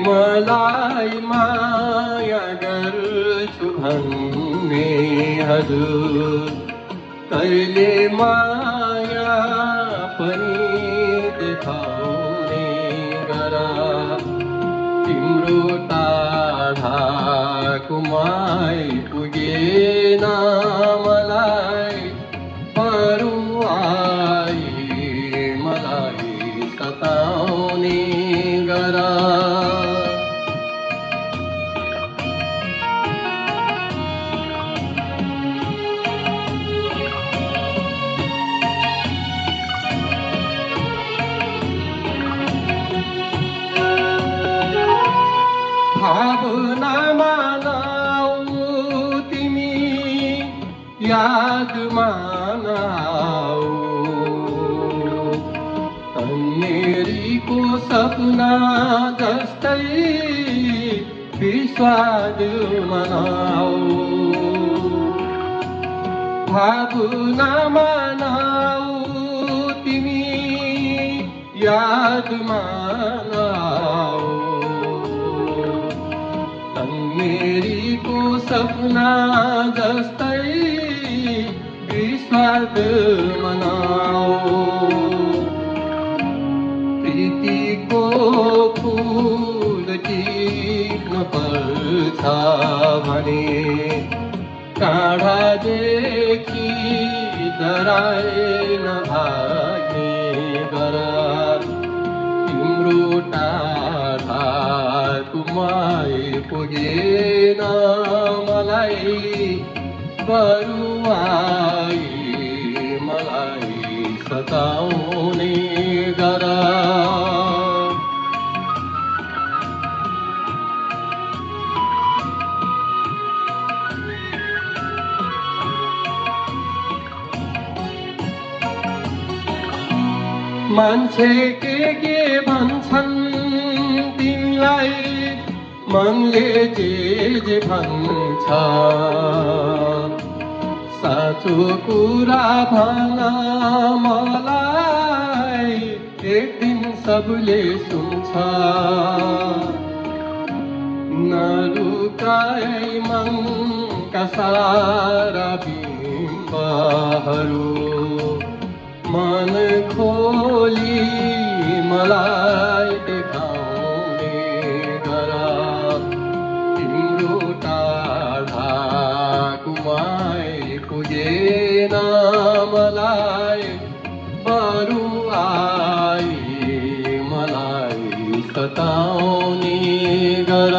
मलाई माया गर्छु भन्ने हजुर कहिले माया पनि देखाउने गरा तिम्रो टाढाको माई पुगेन मलाई परुवाई मलाई सताउने गरा भावनामा नआऊ तिमी यादमा नआऊ तन्नेरीको सपना जस्तै विश्वास मनाऊ भावनामा नआऊ तिमी यादमा नआऊ तन्नेरीको सपना जस्तै विश्वास मनाऊ प्रीतिको फूल टिप्न पर्छ भने टाढादेखि डराए नभाग्ने गर तिम्रो टाढाको माई पुगेन मलाई बरुवाई मलाई सताउने गर मान्छे के भन्छन् तिमीलाई मनले जे भन्छ साँचो कुरा भन मलाई एक दिन सबले सुन्छ नलुकाई मनका सारा बिम्बहरू मन खोली मलाई देखाउने गर तिम्रो टाढाको माई पुगेन मलाई बरुवाई मलाई सताउने गर